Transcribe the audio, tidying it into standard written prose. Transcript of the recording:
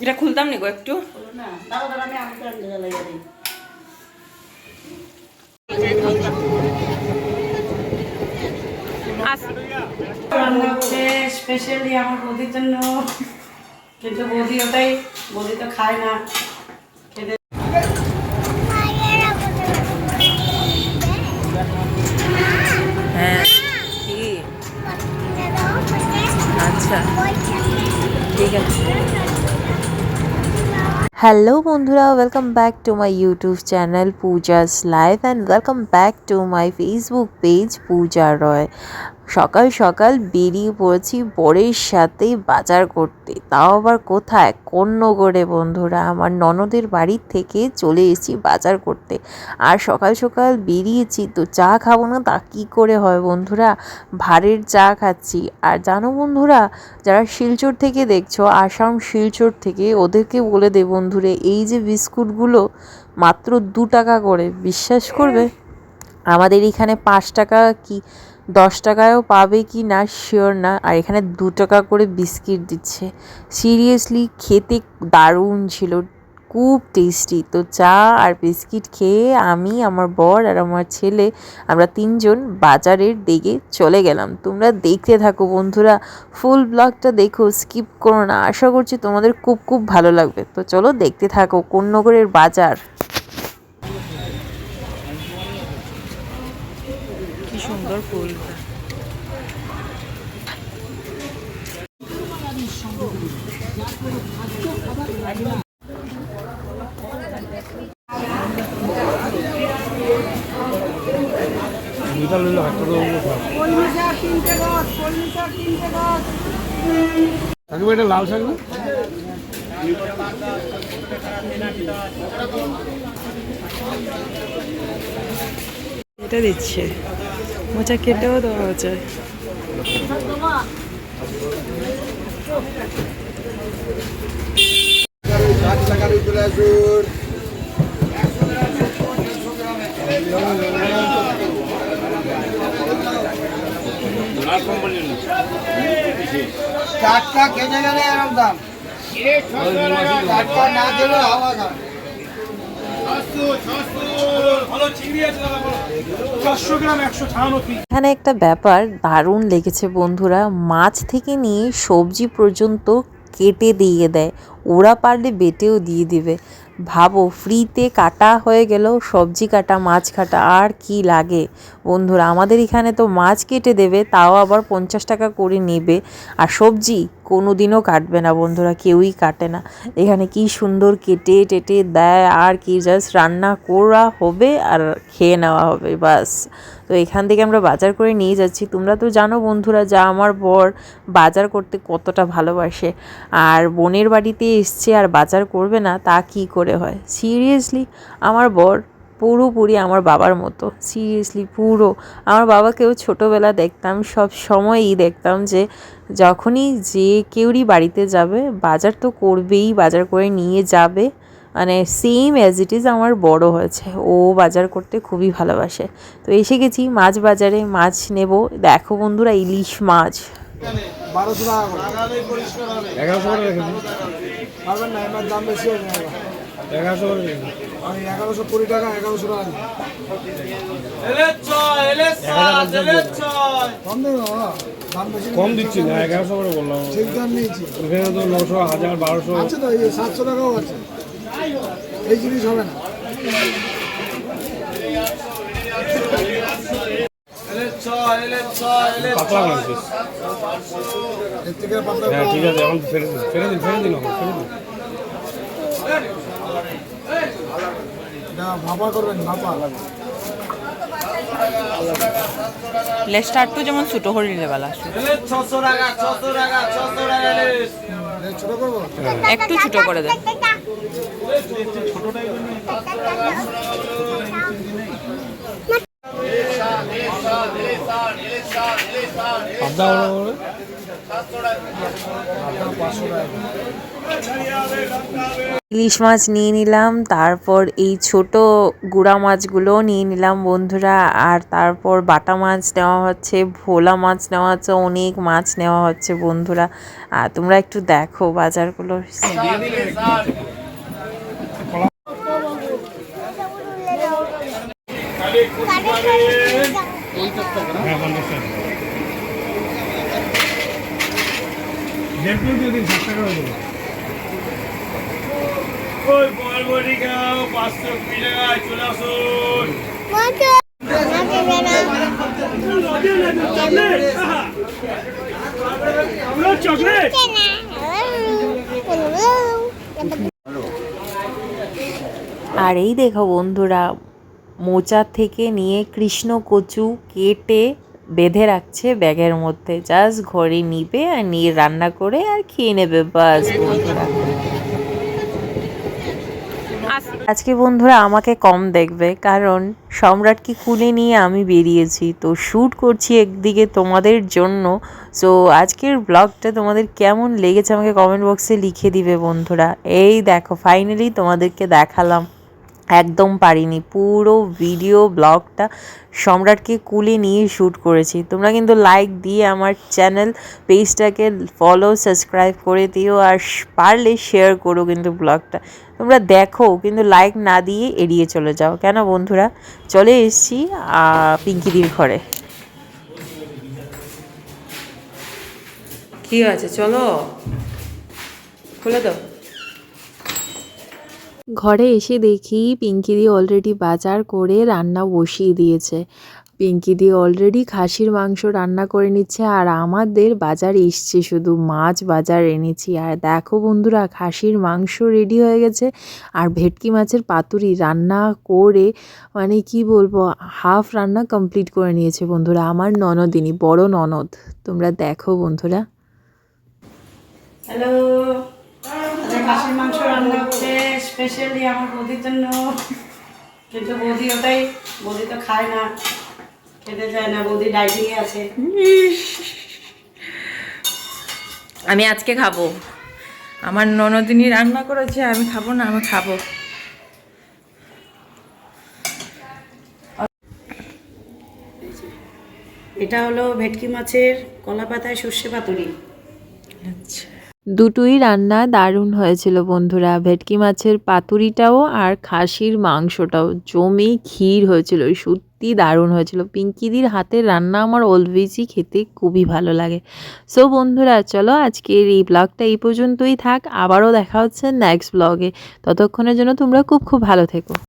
এটা খুলতাম নি গো একটু স্পেশালি আমার বৌদির জন্য, কিন্তু বৌদি ওটাই, বৌদি তো খায় না। হ্যাঁ কি আচ্ছা ঠিক আছে। হ্যালো বন্ধুরা, welcome back to my YouTube channel Puja's life and welcome back to my Facebook page Puja Roy. সকাল সকাল বেরিয়ে পড়েছি বরের সাথে বাজার করতে, তাও আবার কোথায়, কোন্নগরে বন্ধুরা। আমার ননদের বাড়ির থেকে চলে এসেছি বাজার করতে। আর সকাল সকাল বেরিয়েছি তো চা খাবো না তা কী করে হয় বন্ধুরা, ভাঁড়ের চা খাচ্ছি। আর জানো বন্ধুরা, যারা শিলচর থেকে দেখছো, আসাম শিলচর থেকে, ওদেরকে বলে দে বন্ধুরে, এই যে বিস্কুটগুলো মাত্র 2 টাকা করে, বিশ্বাস করবে? আমাদের এখানে 5 টাকা কি 10 টাকায়ও পাবে কি না শিওর না, আর এখানে 2 টাকা করে বিস্কিট দিচ্ছে। সিরিয়াসলি খেতে দারুণ ছিল, খুব টেস্টি। তো চা আর বিস্কিট খেয়ে আমি, আমার বর আর আমার ছেলে, আমরা 3 জন বাজারের দিকে চলে গেলাম। তোমরা দেখতে থাকো বন্ধুরা, ফুল ব্লগটা দেখো, স্কিপ করো না। আশা করছি তোমাদের খুব খুব ভালো লাগবে। তো চলো দেখতে থাকো কোন্নগরের বাজার। কি সুন্দর ফুল। লাল শাক না এটা দিচ্ছে, মোচা কেটেও দেওয়া হচ্ছে। চারটা খেতে গেলে এরকম দাম, চারটা না দিলে হাওয়া দাম। এখানে একটা ব্যাপার দারুণ লেগেছে বন্ধুরা, মাছ থেকে নিয়ে সবজি পর্যন্ত কেটে দিয়ে দেয়, ওরা পারলে বেটেও দিয়ে দিবে। ভাবো, ফ্রিতে কাটা হয়ে গেল, সবজি কাটা, মাছ কাটা, আর কি লাগে বন্ধুরা। আমাদের এখানে তো মাছ কেটে দেবে, তাও আবার 50 টাকা করে নেবে, আর সবজি কোনো দিনও কাটবে না বন্ধুরা, কেউই কাটে না। এখানে কি সুন্দর কেটে টেটে দেয়, আর কি জাস্ট রান্না করা হবে আর খেয়ে নেওয়া হবে, বাস। তো এখান থেকে আমরা বাজার করে নিয়ে যাচ্ছি। তোমরা তো জানো বন্ধুরা, যা আমার বর বাজার করতে কতটা ভালোবাসে, আর বোনের বাড়িতে এসছে আর বাজার করবে না তা কি করে হয়। সিরিয়াসলি আমার বর পুরোপুরি আমার বাবার মতো, সিরিয়াসলি পুরো। আমার বাবাকেও ছোটোবেলা দেখতাম, সব সময়ই দেখতাম যে যখনই যে কেউরই বাড়িতে যাবে বাজার তো করবেই, বাজার করে নিয়ে যাবে, মানে সেম অ্যাজ ইট ইজ আমার বড় হয়েছে, ও বাজার করতে খুবই ভালোবাসে। তো এসে গেছি মাছ বাজারে, মাছ নেব। দেখো বন্ধুরা, ইলিশ মাছ 1200 টাকা করে, 1100 করে রেখেছি, পারবেন না, এবার দাম বেশি হবে। 1100 করে রেখেছি, আমি 1120 টাকা, 1100 টাকা কম দেবো বাবা, দাম বেশি কম দিচ্ছি না, 1100 করে বললাম, ঠিক দাম নিয়েছি। এখানে তো 900, 1000, 1200 আছে, তো এই 700 টাকাও আছে, এই জিনিস হবে না। পাতলা লাগছে, হ্যাঁ ঠিক আছে, এখন ফেলে দিন, ফেলে দিন, ফেলে দিন, ফেলে দিন। ভাপা করবেন, ভাপা লেসটা একটু যেমন ছোট করে নিলে ভালো আসবে। 600 টাকা, 600 টাকা, 600 টাকা ছোট করবো, একটু ছোট করে দেন। পাবদা ইলিশ মাছ নিয়ে নিলাম, তারপর এই ছোট গুড়া মাছগুলোও নিয়ে নিলাম বন্ধুরা, আর তারপর বাটা মাছ নেওয়া হচ্ছে, ভোলা মাছ নেওয়া হচ্ছে, অনেক মাছ নেওয়া হচ্ছে বন্ধুরা। আর তোমরা একটু দেখো বাজারগুলো। আর এই দেখো বন্ধুরা, মোচা থেকে নিয়ে কৃষ্ণ কচু কেটে বেঁধে রাখছে ব্যাগের মধ্যে, জাস্ট ঘরে নিবে আর নিয়ে রান্না করে আর খেয়ে নেবে, বাস বন্ধুরা। আজকে বন্ধুরা আমাকে কম দেখবে, কারণ সম্রাটকে কুলে নিয়ে আমি বেরিয়েছি, তো শ্যুট করছি একদিকে তোমাদের জন্য। সো আজকের ব্লগটা তোমাদের কেমন লেগেছে আমাকে কমেন্ট বক্সে লিখে দিবে বন্ধুরা। এই দেখো ফাইনালি তোমাদেরকে দেখালাম, একদম পারিনি, পুরো ভিডিও ব্লগটা সম্রাটকে কুলে নিয়ে শ্যুট করেছি। তোমরা কিন্তু লাইক দিয়ে আমার চ্যানেল পেজটাকে ফলো সাবস্ক্রাইব করে দিও, আর পারলে শেয়ার করো কিন্তু ব্লগটা। তোমরা দেখো কিন্তু লাইক না দিয়ে এড়িয়ে চলে যাও কেন বন্ধুরা। চলে এসেছি পিঙ্কিদির ঘরে। কি আছে, চলো খুলে দাও। ঘরে এসে দেখি পিঙ্কিদি অলরেডি বাজার করে রান্না বসিয়ে দিয়েছে। পিঙ্কিদি অলরেডি খাসির মাংস রান্না করে নিচ্ছে, আর আমাদের বাজার এসছে, শুধু মাছ বাজার এনেছি। আর দেখো বন্ধুরা, খাসির মাংস রেডি হয়ে গেছে, আর ভেটকি মাছের পাতুরি রান্না করে মানে কি বলবো, হাফ রান্না কমপ্লিট করে নিয়েছে বন্ধুরা আমার ননদিনী, বড় ননদ। তোমরা দেখো বন্ধুরা। হ্যালো, খাসির মাংস রান্না হচ্ছে স্পেশালি আমার বৌদির জন্য। কিন্তু বৌদি তো খায় না, খেতে চায় না, বৌদি ডাইটিংয়ে আছে। আমি আজকে খাবো, আমার ননদিনী রান্না করেছে, আমি খাবো না, আমি খাবো। এটা হলো ভেটকি মাছের কলা পাতায় সর্ষে পাতুরি। আচ্ছা, দুটোই রান্না দারুণ হয়েছিল বন্ধুরা, ভেটকি মাছের পাতুরিটাও আর খাসির মাংসটাও জমে ক্ষীর হয়েছিল, সত্যি দারুণ হয়েছিল। পিঙ্কিদির হাতের রান্না আমার অলওয়েজই খেতে খুবই ভালো লাগে। সো বন্ধুরা চলো আজকের এই ব্লগটা এই পর্যন্তই থাক, আবারও দেখা হচ্ছে নেক্সট ব্লগে। ততক্ষণের জন্য তোমরা খুব খুব ভালো থেকো।